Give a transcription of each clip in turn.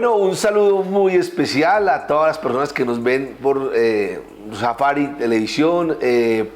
Bueno, un saludo muy especial a todas las personas que nos ven por Safari Televisión,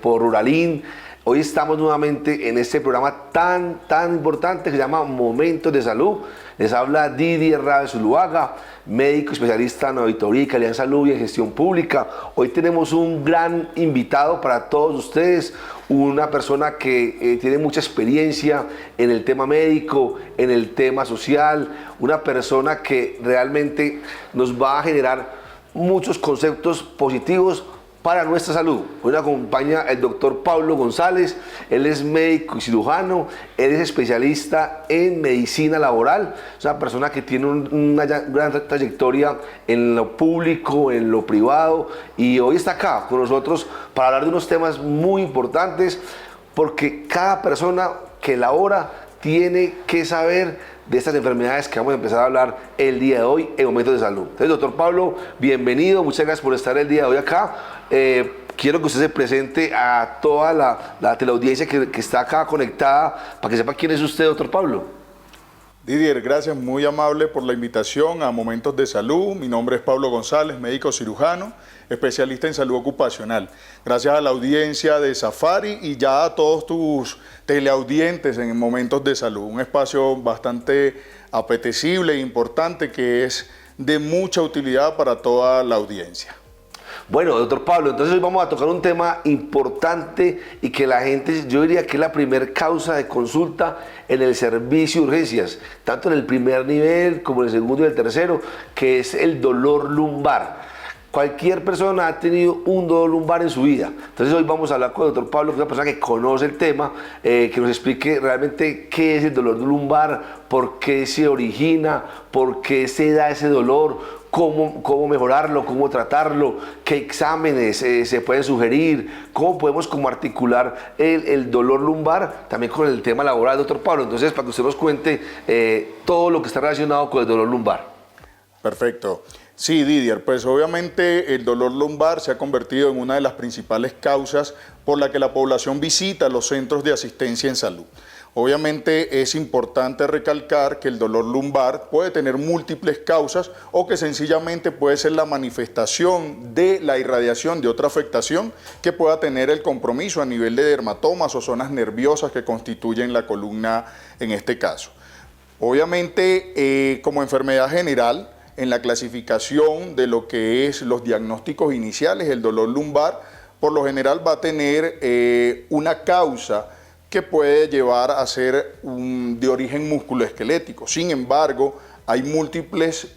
por Ruralín. Hoy estamos nuevamente en este programa tan importante que se llama Momentos de Salud. Les habla Didier Rabe Zuluaga, médico especialista en auditoría y calidad en salud y en gestión pública. Hoy tenemos un gran invitado para todos ustedes, una persona que tiene mucha experiencia en el tema médico, en el tema social, una persona que realmente nos va a generar muchos conceptos positivos para nuestra salud. Hoy nos acompaña el doctor Pablo González. Él es médico y cirujano, él es especialista en medicina laboral, es una persona que tiene una gran trayectoria en lo público, en lo privado, y hoy está acá con nosotros para hablar de unos temas muy importantes, porque cada persona que labora tiene que saber de estas enfermedades que vamos a empezar a hablar el día de hoy en Momentos de Salud. Entonces, doctor Pablo, bienvenido, muchas gracias por estar el día de hoy acá. Quiero que usted se presente a toda la teleaudiencia que está acá conectada, para que sepa quién es usted, doctor Pablo. Didier, gracias, muy amable por la invitación a Momentos de Salud. Mi nombre es Pablo González, médico cirujano, especialista en salud ocupacional. Gracias a la audiencia de Safari y ya a todos tus teleaudientes en Momentos de Salud. Un espacio bastante apetecible e importante que es de mucha utilidad para toda la audiencia. Bueno, doctor Pablo, entonces hoy vamos a tocar un tema importante y que la gente, yo diría que es la primera causa de consulta en el servicio de urgencias, tanto en el primer nivel como en el segundo y el tercero, que es el dolor lumbar. Cualquier persona ha tenido un dolor lumbar en su vida. Entonces hoy vamos a hablar con el doctor Pablo, que es una persona que conoce el tema, que nos explique realmente qué es el dolor lumbar, por qué se origina, por qué se da ese dolor, cómo mejorarlo, cómo tratarlo, qué exámenes se pueden sugerir, cómo podemos como articular el dolor lumbar también con el tema laboral, doctor Pablo. Entonces, para que usted nos cuente todo lo que está relacionado con el dolor lumbar. Perfecto. Sí, Didier, pues obviamente el dolor lumbar se ha convertido en una de las principales causas por la que la población visita los centros de asistencia en salud. Obviamente es importante recalcar que el dolor lumbar puede tener múltiples causas o que sencillamente puede ser la manifestación de la irradiación de otra afectación que pueda tener el compromiso a nivel de dermatomas o zonas nerviosas que constituyen la columna en este caso. Obviamente como enfermedad general, en la clasificación de lo que es los diagnósticos iniciales, el dolor lumbar por lo general va a tener una causa que puede llevar a ser de origen musculoesquelético. Sin embargo, hay múltiples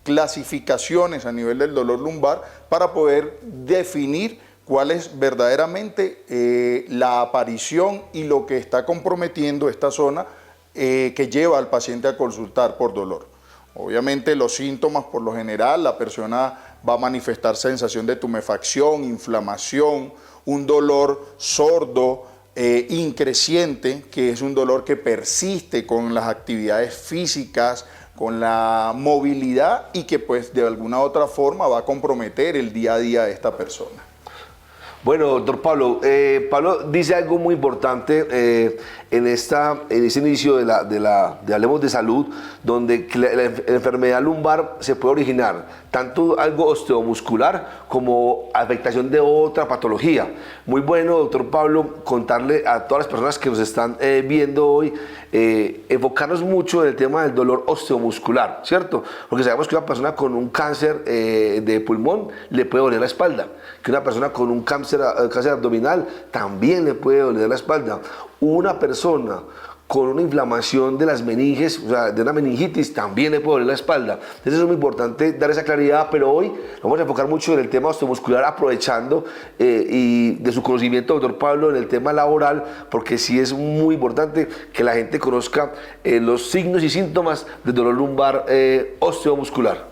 clasificaciones a nivel del dolor lumbar para poder definir cuál es verdaderamente la aparición y lo que está comprometiendo esta zona que lleva al paciente a consultar por dolor. Obviamente los síntomas, por lo general, la persona va a manifestar sensación de tumefacción, inflamación, un dolor sordo, increciente, que es un dolor que persiste con las actividades físicas, con la movilidad y que pues de alguna u otra forma va a comprometer el día a día de esta persona. Bueno, doctor Pablo, Pablo dice algo muy importante en ese inicio de Hablemos de Salud, donde la enfermedad lumbar se puede originar tanto algo osteomuscular como afectación de otra patología. Muy bueno, doctor Pablo, contarle a todas las personas que nos están viendo hoy, enfocarnos mucho en el tema del dolor osteomuscular, ¿cierto? Porque sabemos que una persona con un cáncer de pulmón le puede doler la espalda, que una persona con un cáncer abdominal también le puede doler la espalda. Una persona con una inflamación de las meninges, o sea, de una meningitis, también le puede doler la espalda. Entonces es muy importante dar esa claridad, pero hoy vamos a enfocar mucho en el tema osteomuscular, aprovechando y de su conocimiento, doctor Pablo, en el tema laboral, porque sí es muy importante que la gente conozca los signos y síntomas del dolor lumbar osteomuscular.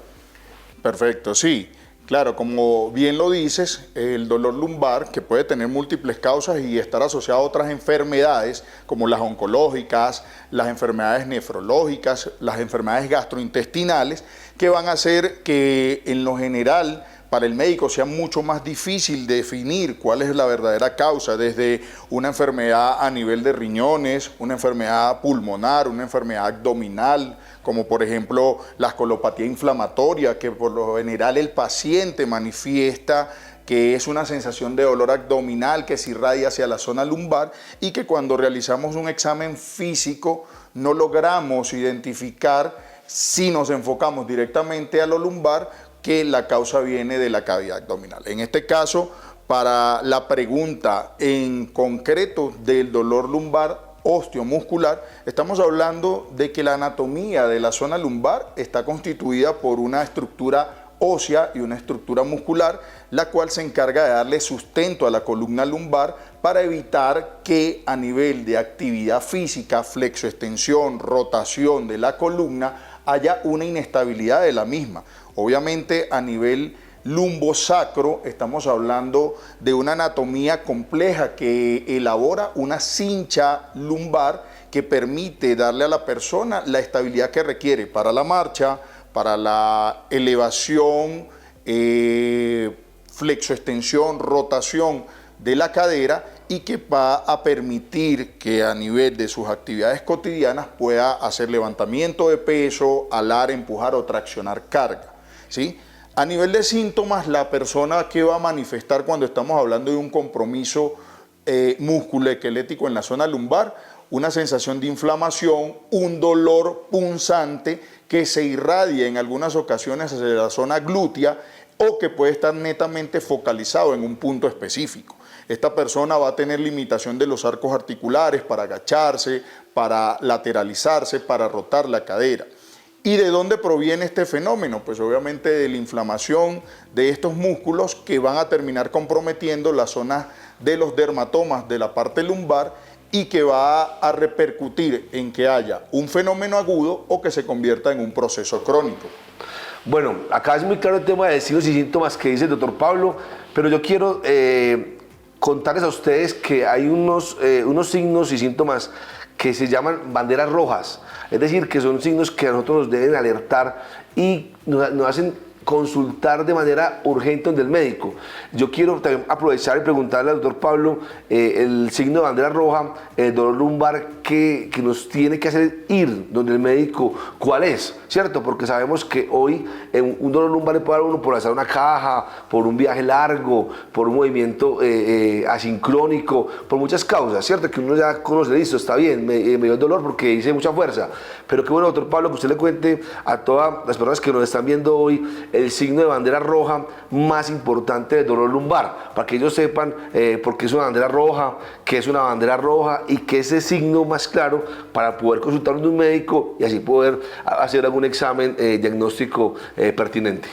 Perfecto, sí. Claro, como bien lo dices, el dolor lumbar, que puede tener múltiples causas y estar asociado a otras enfermedades, como las oncológicas, las enfermedades nefrológicas, las enfermedades gastrointestinales, que van a hacer que en lo general para el médico sea mucho más difícil definir cuál es la verdadera causa, desde una enfermedad a nivel de riñones, una enfermedad pulmonar, una enfermedad abdominal, como por ejemplo la colopatía inflamatoria, que por lo general el paciente manifiesta que es una sensación de dolor abdominal que se irradia hacia la zona lumbar y que cuando realizamos un examen físico no logramos identificar, si nos enfocamos directamente a lo lumbar, que la causa viene de la cavidad abdominal. En este caso, para la pregunta en concreto del dolor lumbar osteomuscular, estamos hablando de que la anatomía de la zona lumbar está constituida por una estructura ósea y una estructura muscular, la cual se encarga de darle sustento a la columna lumbar para evitar que a nivel de actividad física, flexoextensión, rotación de la columna, haya una inestabilidad de la misma. Obviamente a nivel lumbosacro estamos hablando de una anatomía compleja que elabora una cincha lumbar que permite darle a la persona la estabilidad que requiere para la marcha, para la elevación, flexoextensión, rotación de la cadera, y que va a permitir que a nivel de sus actividades cotidianas pueda hacer levantamiento de peso, alar, empujar o traccionar carga, ¿sí? A nivel de síntomas, la persona que va a manifestar cuando estamos hablando de un compromiso musculoesquelético en la zona lumbar, una sensación de inflamación, un dolor punzante que se irradia en algunas ocasiones hacia la zona glútea o que puede estar netamente focalizado en un punto específico. Esta persona va a tener limitación de los arcos articulares para agacharse, para lateralizarse, para rotar la cadera. ¿Y de dónde proviene este fenómeno? Pues obviamente de la inflamación de estos músculos que van a terminar comprometiendo la zona de los dermatomas de la parte lumbar y que va a repercutir en que haya un fenómeno agudo o que se convierta en un proceso crónico. Bueno, acá es muy claro el tema de signos y síntomas que dice el doctor Pablo, pero yo quiero contarles a ustedes que hay unos signos y síntomas que se llaman banderas rojas, es decir, que son signos que a nosotros nos deben alertar y nos hacen consultar de manera urgente donde el médico. Yo quiero también aprovechar y preguntarle al doctor Pablo el signo de bandera roja, el dolor lumbar que nos tiene que hacer ir donde el médico, ¿cuál es? ¿Cierto? Porque sabemos que hoy un dolor lumbar le puede dar a uno por hacer una caja, por un viaje largo, por un movimiento asincrónico, por muchas causas, ¿cierto? Que uno ya conoce, listo, está bien, me dio el dolor porque hice mucha fuerza. Pero qué bueno, doctor Pablo, que usted le cuente a todas las personas que nos están viendo hoy el signo de bandera roja más importante del dolor lumbar, para que ellos sepan por qué es una bandera roja, qué es una bandera roja y qué es ese signo más claro para poder consultar a un médico y así poder hacer algún examen diagnóstico pertinente.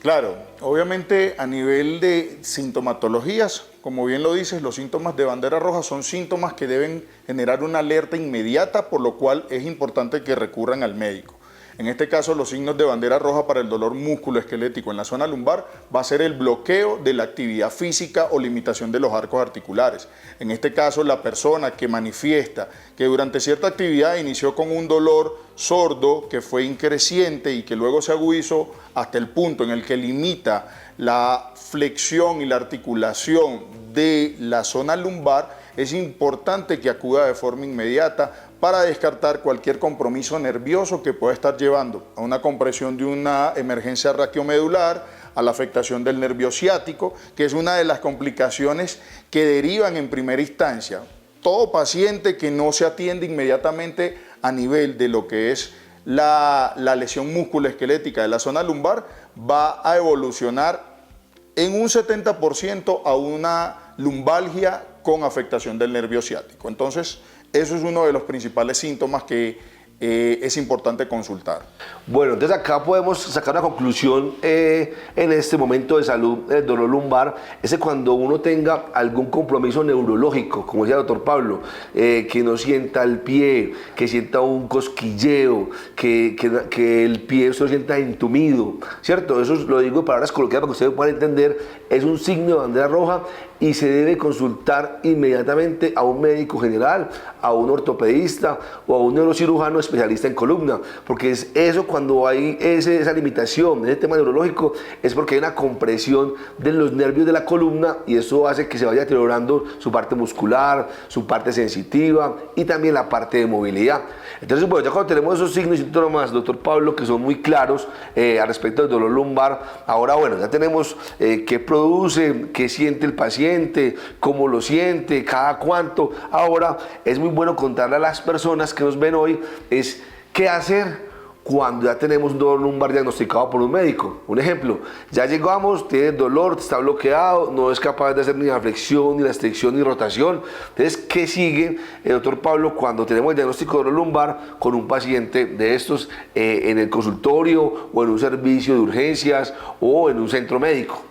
Claro, obviamente a nivel de sintomatologías, como bien lo dices, los síntomas de bandera roja son síntomas que deben generar una alerta inmediata, por lo cual es importante que recurran al médico. En este caso, los signos de bandera roja para el dolor musculoesquelético en la zona lumbar va a ser el bloqueo de la actividad física o limitación de los arcos articulares. En este caso, la persona que manifiesta que durante cierta actividad inició con un dolor sordo que fue increciente y que luego se agudizó hasta el punto en el que limita la flexión y la articulación de la zona lumbar, es importante que acuda de forma inmediata para descartar cualquier compromiso nervioso que pueda estar llevando a una compresión de una emergencia raquiomedular, a la afectación del nervio ciático, que es una de las complicaciones que derivan en primera instancia. Todo paciente que no se atiende inmediatamente a nivel de lo que es la lesión musculoesquelética de la zona lumbar va a evolucionar en un 70% a una lumbalgia con afectación del nervio ciático. Entonces, eso es uno de los principales síntomas que es importante consultar. Bueno, entonces acá podemos sacar una conclusión en este momento de salud del dolor lumbar, es cuando uno tenga algún compromiso neurológico, como decía el doctor Pablo, que no sienta el pie, que sienta un cosquilleo, que el pie se lo sienta entumido, ¿cierto? Eso lo digo en palabras coloquiales para que ustedes puedan entender, es un signo de bandera roja y se debe consultar inmediatamente a un médico general, a un ortopedista o a un neurocirujano especialista en columna, porque es eso cuando hay esa limitación, ese tema neurológico, es porque hay una compresión de los nervios de la columna y eso hace que se vaya deteriorando su parte muscular, su parte sensitiva y también la parte de movilidad. Entonces, bueno, ya cuando tenemos esos signos y síntomas, doctor Pablo, que son muy claros al respecto del dolor lumbar, ahora, bueno, ya tenemos qué produce, qué siente el paciente, cómo lo siente, cada cuánto. Ahora, es muy bueno contarle a las personas que nos ven hoy es qué hacer cuando ya tenemos un dolor lumbar diagnosticado por un médico. Un ejemplo, ya llegamos, tiene dolor, está bloqueado, no es capaz de hacer ni la flexión, ni la extensión, ni rotación. Entonces, ¿qué sigue, doctor Pablo, cuando tenemos el diagnóstico de dolor lumbar con un paciente de estos en el consultorio o en un servicio de urgencias o en un centro médico?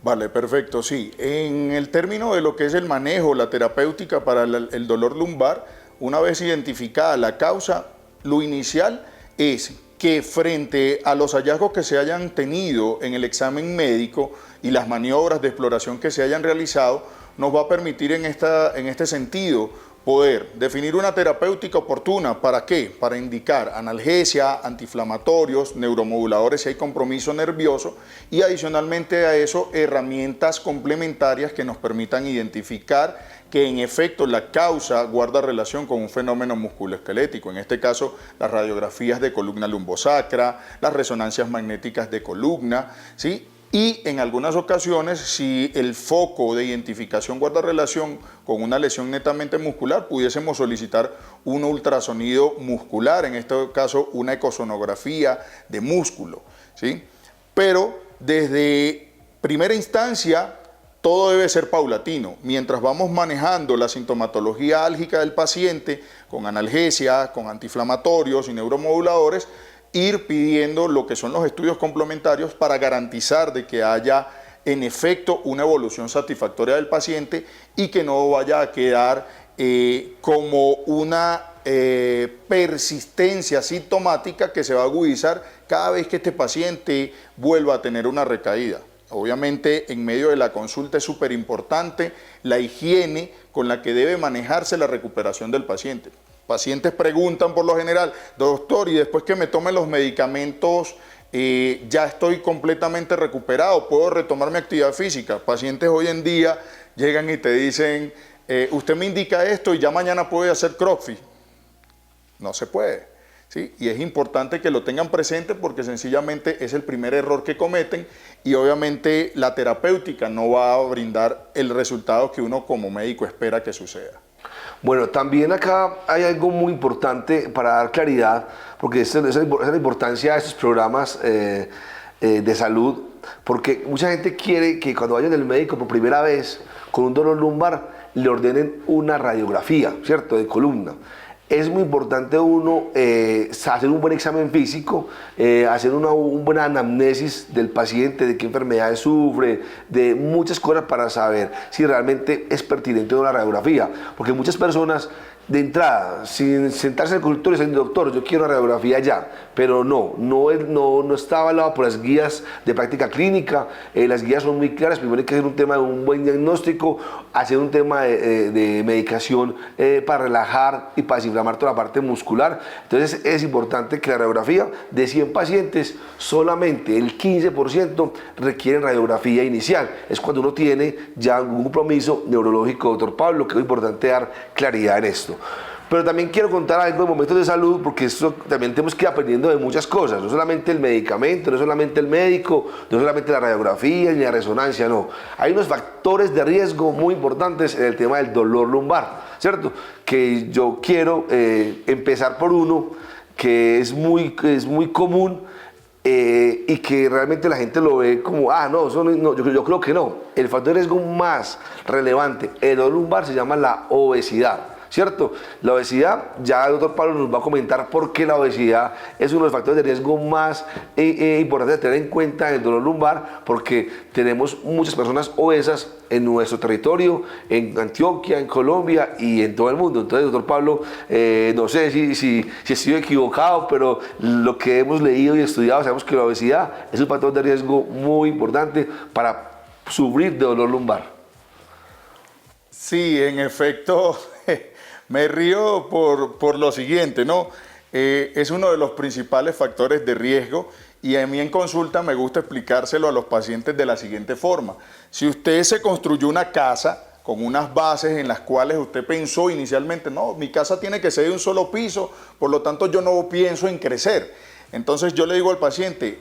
Vale, perfecto, sí. En el término de lo que es el manejo, la terapéutica para el dolor lumbar, una vez identificada la causa, lo inicial es que frente a los hallazgos que se hayan tenido en el examen médico y las maniobras de exploración que se hayan realizado, nos va a permitir en este sentido poder definir una terapéutica oportuna. ¿Para qué? Para indicar analgesia, antiinflamatorios, neuromoduladores si hay compromiso nervioso y adicionalmente a eso herramientas complementarias que nos permitan identificar que en efecto la causa guarda relación con un fenómeno musculoesquelético, en este caso las radiografías de columna lumbosacra, las resonancias magnéticas de columna, ¿sí? Y en algunas ocasiones, si el foco de identificación guarda relación con una lesión netamente muscular, pudiésemos solicitar un ultrasonido muscular, en este caso una ecosonografía de músculo, ¿sí? Pero desde primera instancia, todo debe ser paulatino. Mientras vamos manejando la sintomatología álgica del paciente con analgesia, con antiinflamatorios y neuromoduladores, ir pidiendo lo que son los estudios complementarios para garantizar de que haya en efecto una evolución satisfactoria del paciente y que no vaya a quedar como una persistencia sintomática que se va a agudizar cada vez que este paciente vuelva a tener una recaída. Obviamente, en medio de la consulta es súper importante la higiene con la que debe manejarse la recuperación del paciente. Pacientes preguntan por lo general, doctor, y después que me tome los medicamentos, ya estoy completamente recuperado, ¿puedo retomar mi actividad física? Pacientes hoy en día llegan y te dicen, usted me indica esto y ya mañana puede hacer CrossFit. No se puede. ¿Sí? Y es importante que lo tengan presente porque sencillamente es el primer error que cometen y obviamente la terapéutica no va a brindar el resultado que uno como médico espera que suceda. Bueno, también acá hay algo muy importante para dar claridad, porque esa es la importancia de estos programas de salud, porque mucha gente quiere que cuando vayan al médico por primera vez con un dolor lumbar le ordenen una radiografía, ¿cierto?, de columna. Es muy importante uno hacer un buen examen físico, hacer una buena anamnesis del paciente, de qué enfermedades sufre, de muchas cosas para saber si realmente es pertinente una radiografía. Porque muchas personas de entrada, sin sentarse en el consultorio, dicen, doctor, yo quiero una radiografía ya, pero no está avalado por las guías de práctica clínica. Las guías son muy claras. Primero hay que hacer un tema de un buen diagnóstico, hacer un tema de medicación para relajar y para desinflamar toda la parte muscular. Entonces es importante que la radiografía de 100 pacientes, solamente el 15% requieren radiografía inicial. Es cuando uno tiene ya un compromiso neurológico, doctor Pablo, que es importante dar claridad en esto. Pero también quiero contar algo de momentos de salud, porque esto también tenemos que ir aprendiendo de muchas cosas, no solamente el medicamento, no solamente el médico, no solamente la radiografía ni la resonancia, no. Hay unos factores de riesgo muy importantes en el tema del dolor lumbar, ¿cierto? Que yo quiero empezar por uno que es muy común y que realmente la gente lo ve como, yo creo que no. El factor de riesgo más relevante en el dolor lumbar se llama la obesidad, ¿cierto? La obesidad, ya el doctor Pablo nos va a comentar por qué la obesidad es uno de los factores de riesgo más importantes de tener en cuenta en el dolor lumbar, porque tenemos muchas personas obesas en nuestro territorio, en Antioquia, en Colombia y en todo el mundo. Entonces, doctor Pablo, no sé si estoy equivocado, pero lo que hemos leído y estudiado, sabemos que la obesidad es un factor de riesgo muy importante para sufrir de dolor lumbar? Sí, en efecto, me río por lo siguiente, ¿no? Es uno de los principales factores de riesgo y a mí en consulta me gusta explicárselo a los pacientes de la siguiente forma. Si usted se construyó una casa con unas bases en las cuales usted pensó inicialmente, no, mi casa tiene que ser de un solo piso, por lo tanto yo no pienso en crecer. Entonces yo le digo al paciente,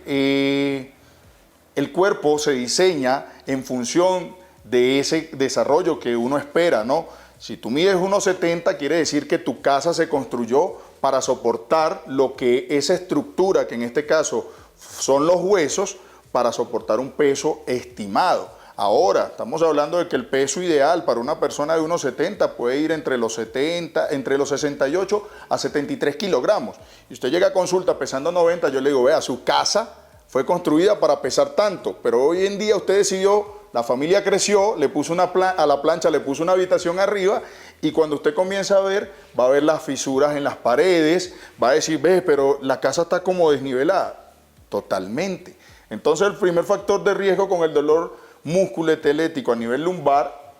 el cuerpo se diseña en función de ese desarrollo que uno espera, ¿no? Si tú mides 1,70, quiere decir que tu casa se construyó para soportar lo que esa estructura, que en este caso son los huesos, para soportar un peso estimado. Ahora, estamos hablando de que el peso ideal para una persona de 1,70 puede ir entre los 68 a 73 kilogramos. Y usted llega a consulta pesando 90, yo le digo, vea, su casa fue construida para pesar tanto, pero hoy en día usted decidió, la familia creció, le puso a la plancha le puso una habitación arriba y cuando usted comienza a ver, va a ver las fisuras en las paredes, va a decir, ve, pero la casa está como desnivelada. Totalmente. Entonces el primer factor de riesgo con el dolor musculoesquelético a nivel lumbar,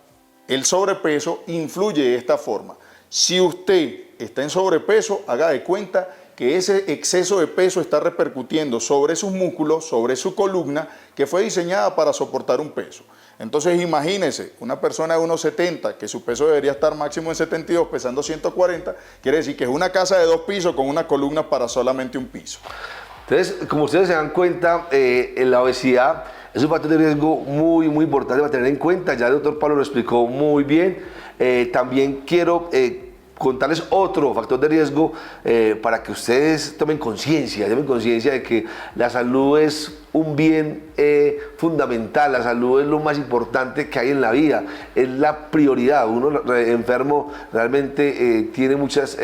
el sobrepeso, influye de esta forma. Si usted está en sobrepeso, haga de cuenta que ese exceso de peso está repercutiendo sobre sus músculos, sobre su columna, que fue diseñada para soportar un peso. Entonces imagínese, una persona de 1,70, que su peso debería estar máximo en 72, pesando 140, quiere decir que es una casa de 2 pisos con una columna para solamente un piso. Entonces, como ustedes se dan cuenta, la obesidad es un factor de riesgo muy importante para tener en cuenta. Ya el doctor Pablo lo explicó muy bien. También quiero contarles otro factor de riesgo para que ustedes tomen conciencia de que la salud es un bien fundamental, la salud es lo más importante que hay en la vida, es la prioridad. Uno enfermo realmente tiene muchas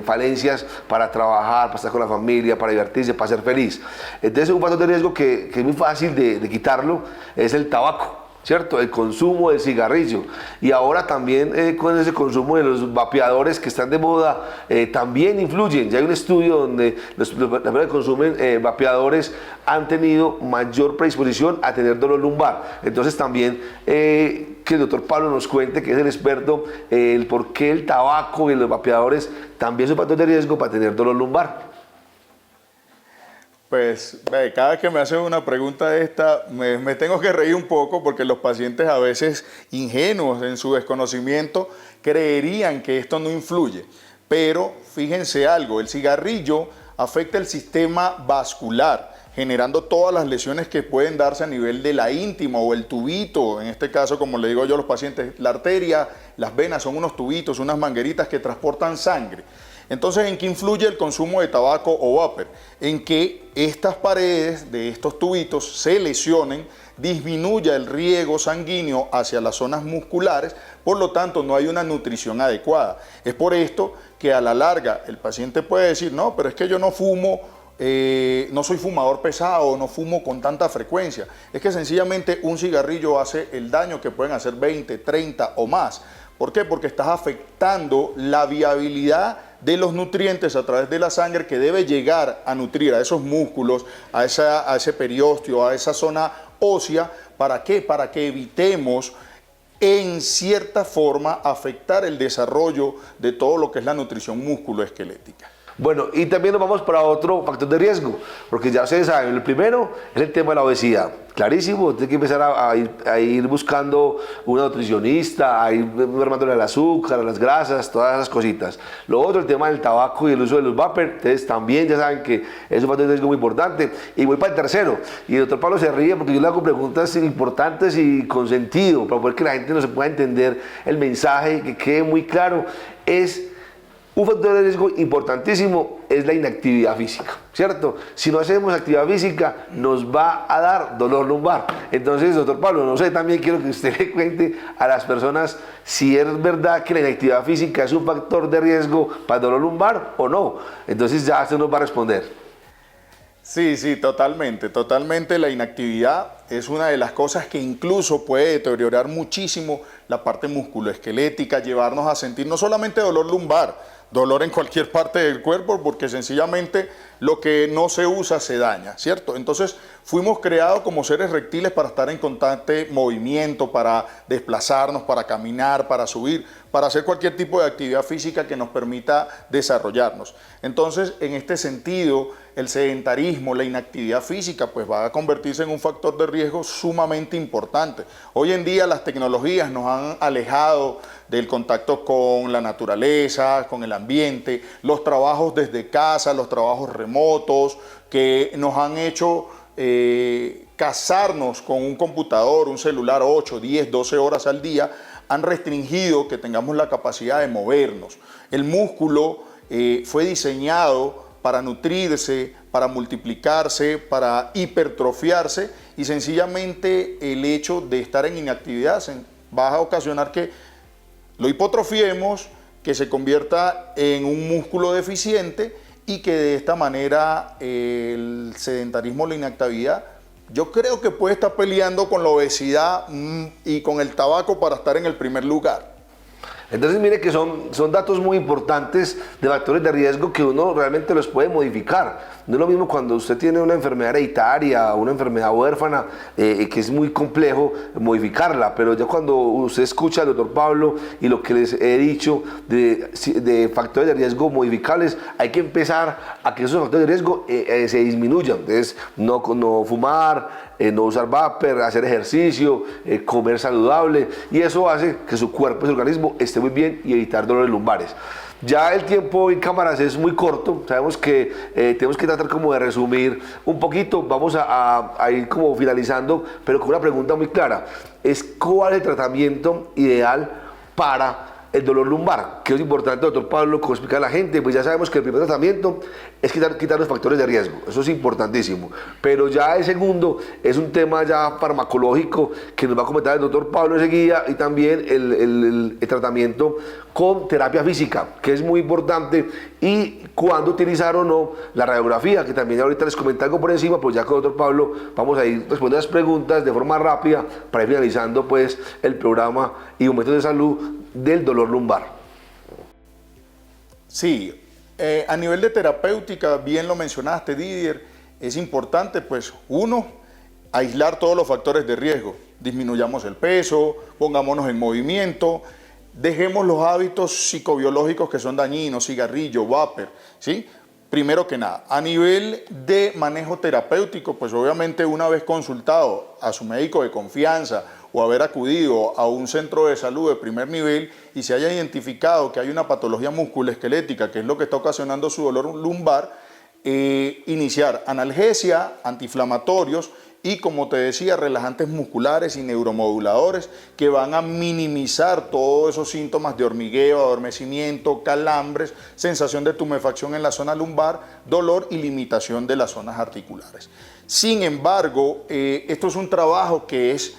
falencias para trabajar, para estar con la familia, para divertirse, para ser feliz. Entonces un factor de riesgo que es muy fácil de quitarlo es el tabaco, ¿cierto? El consumo del cigarrillo. Y ahora también con ese consumo de los vapeadores que están de moda, también influyen. Ya hay un estudio donde las personas que consumen vapeadores han tenido mayor predisposición a tener dolor lumbar. Entonces también que el doctor Pablo nos cuente, que es el experto, el por qué el tabaco y los vapeadores también son factores de riesgo para tener dolor lumbar. Pues cada vez que me hacen una pregunta de esta, me tengo que reír un poco porque los pacientes a veces ingenuos en su desconocimiento creerían que esto no influye. Pero fíjense algo, el cigarrillo afecta el sistema vascular, generando todas las lesiones que pueden darse a nivel de la íntima o el tubito. En este caso, como le digo yo a los pacientes, la arteria, las venas son unos tubitos, unas mangueritas que transportan sangre. Entonces, ¿en qué influye el consumo de tabaco o vapor? En que estas paredes de estos tubitos se lesionen, disminuya el riego sanguíneo hacia las zonas musculares, por lo tanto no hay una nutrición adecuada. Es por esto que a la larga el paciente puede decir, no, pero es que yo no fumo, no soy fumador pesado, no fumo con tanta frecuencia. Es que sencillamente un cigarrillo hace el daño que pueden hacer 20, 30 o más. ¿Por qué? Porque estás afectando la viabilidad de los nutrientes a través de la sangre que debe llegar a nutrir a esos músculos, a ese periósteo, a esa zona ósea. ¿Para qué? Para que evitemos en cierta forma afectar el desarrollo de todo lo que es la nutrición musculoesquelética. Bueno, y también nos vamos para otro factor de riesgo, porque ya ustedes saben, el primero es el tema de la obesidad. Clarísimo, tiene que empezar a ir buscando una nutricionista, a ir mermándole el azúcar, las grasas, todas esas cositas. Lo otro, el tema del tabaco y el uso de los vapers, ustedes también ya saben que es un factor de riesgo muy importante. Y voy para el tercero, y el doctor Pablo se ríe porque yo le hago preguntas importantes y con sentido, para poder que la gente no se pueda entender el mensaje, que quede muy claro. Un factor de riesgo importantísimo es la inactividad física, ¿cierto? Si no hacemos actividad física, nos va a dar dolor lumbar. Entonces, doctor Pablo, no sé, también quiero que usted le cuente a las personas si es verdad que la inactividad física es un factor de riesgo para el dolor lumbar o no. Entonces, ya usted nos va a responder. Sí, totalmente la inactividad es una de las cosas que incluso puede deteriorar muchísimo la parte musculoesquelética, llevarnos a sentir no solamente dolor lumbar, dolor en cualquier parte del cuerpo, porque sencillamente lo que no se usa se daña, ¿cierto? Entonces fuimos creados como seres reptiles para estar en constante movimiento, para desplazarnos, para caminar, para subir, para hacer cualquier tipo de actividad física que nos permita desarrollarnos. Entonces, en este sentido, el sedentarismo, la inactividad física, pues va a convertirse en un factor de riesgo sumamente importante. Hoy en día las tecnologías nos han alejado del contacto con la naturaleza, con el ambiente, los trabajos desde casa, los trabajos remotos, que nos han hecho casarnos con un computador, un celular 8, 10, 12 horas al día, han restringido que tengamos la capacidad de movernos. El músculo fue diseñado para nutrirse, para multiplicarse, para hipertrofiarse, y sencillamente el hecho de estar en inactividad va a ocasionar que lo hipotrofiemos, que se convierta en un músculo deficiente y que de esta manera el sedentarismo, la inactividad, yo creo que puede estar peleando con la obesidad y con el tabaco para estar en el primer lugar. Entonces mire que son datos muy importantes de factores de riesgo que uno realmente los puede modificar. No es lo mismo cuando usted tiene una enfermedad hereditaria, una enfermedad huérfana, que es muy complejo modificarla, pero ya cuando usted escucha al doctor Pablo y lo que les he dicho de factores de riesgo modificables, hay que empezar a que esos factores de riesgo se disminuyan. Entonces, no fumar, no usar vapor, hacer ejercicio, comer saludable, y eso hace que su cuerpo, su organismo esté muy bien y evitar dolores lumbares. Ya el tiempo en cámaras es muy corto, sabemos que tenemos que tratar como de resumir un poquito, vamos a ir como finalizando, pero con una pregunta muy clara, ¿cuál es el tratamiento ideal para el dolor lumbar? Que es importante, doctor Pablo, como explicar a la gente, pues ya sabemos que el primer tratamiento es quitar los factores de riesgo, eso es importantísimo, pero ya el segundo es un tema ya farmacológico que nos va a comentar el doctor Pablo enseguida, y también el tratamiento con terapia física, que es muy importante, y cuándo utilizar o no la radiografía, que también ahorita les comenté algo por encima, pues ya con el doctor Pablo vamos a ir respondiendo las preguntas de forma rápida para ir finalizando pues el programa y momentos de salud del dolor lumbar. Sí, a nivel de terapéutica, bien lo mencionaste, Didier, es importante, pues, uno, aislar todos los factores de riesgo. Disminuyamos el peso, pongámonos en movimiento, dejemos los hábitos psicobiológicos que son dañinos, cigarrillo, vapor, ¿sí? Primero que nada, a nivel de manejo terapéutico, pues obviamente una vez consultado a su médico de confianza o haber acudido a un centro de salud de primer nivel y se haya identificado que hay una patología musculoesquelética, que es lo que está ocasionando su dolor lumbar, iniciar analgesia, antiinflamatorios y, como te decía, relajantes musculares y neuromoduladores que van a minimizar todos esos síntomas de hormigueo, adormecimiento, calambres, sensación de tumefacción en la zona lumbar, dolor y limitación de las zonas articulares. Sin embargo, esto es un trabajo que es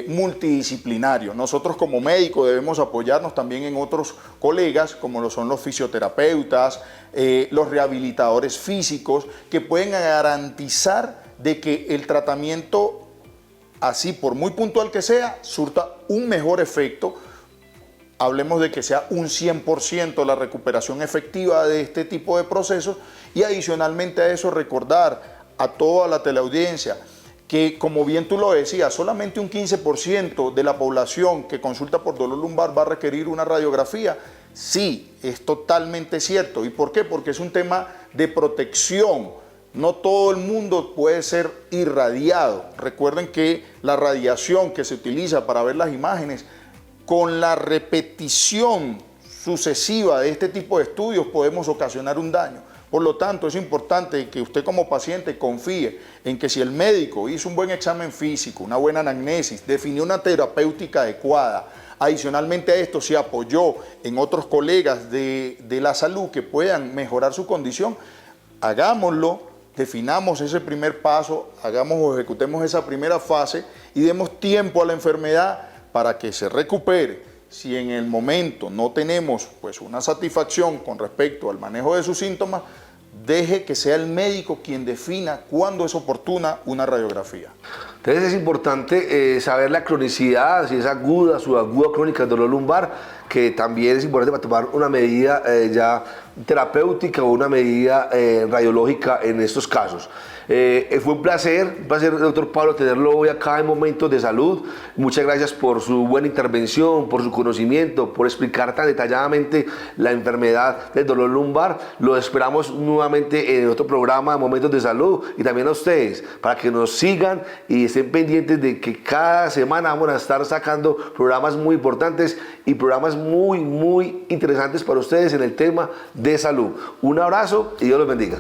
multidisciplinario. Nosotros como médicos debemos apoyarnos también en otros colegas, como lo son los fisioterapeutas, los rehabilitadores físicos, que pueden garantizar de que el tratamiento, así por muy puntual que sea, surta un mejor efecto. Hablemos de que sea un 100% la recuperación efectiva de este tipo de procesos, y adicionalmente a eso recordar a toda la teleaudiencia que, como bien tú lo decías, solamente un 15% de la población que consulta por dolor lumbar va a requerir una radiografía. Sí, es totalmente cierto. ¿Y por qué? Porque es un tema de protección. No todo el mundo puede ser irradiado. Recuerden que la radiación que se utiliza para ver las imágenes, con la repetición sucesiva de este tipo de estudios podemos ocasionar un daño. Por lo tanto, es importante que usted como paciente confíe en que si el médico hizo un buen examen físico, una buena anamnesis, definió una terapéutica adecuada, adicionalmente a esto se apoyó en otros colegas de la salud que puedan mejorar su condición, hagámoslo, definamos ese primer paso, hagamos o ejecutemos esa primera fase y demos tiempo a la enfermedad para que se recupere. Si en el momento no tenemos pues una satisfacción con respecto al manejo de sus síntomas, deje que sea el médico quien defina cuándo es oportuna una radiografía. Entonces es importante saber la cronicidad, si es aguda, subaguda, crónica, dolor lumbar, que también es importante para tomar una medida ya terapéutica o una medida radiológica en estos casos. Fue un placer, doctor Pablo, tenerlo hoy acá en Momentos de Salud. Muchas gracias por su buena intervención, por su conocimiento, por explicar tan detalladamente la enfermedad del dolor lumbar. Lo esperamos nuevamente en otro programa, Momentos de Salud, y también a ustedes, para que nos sigan y estén pendientes de que cada semana vamos a estar sacando programas muy importantes y programas muy interesantes para ustedes en el tema de salud. Un abrazo y Dios los bendiga.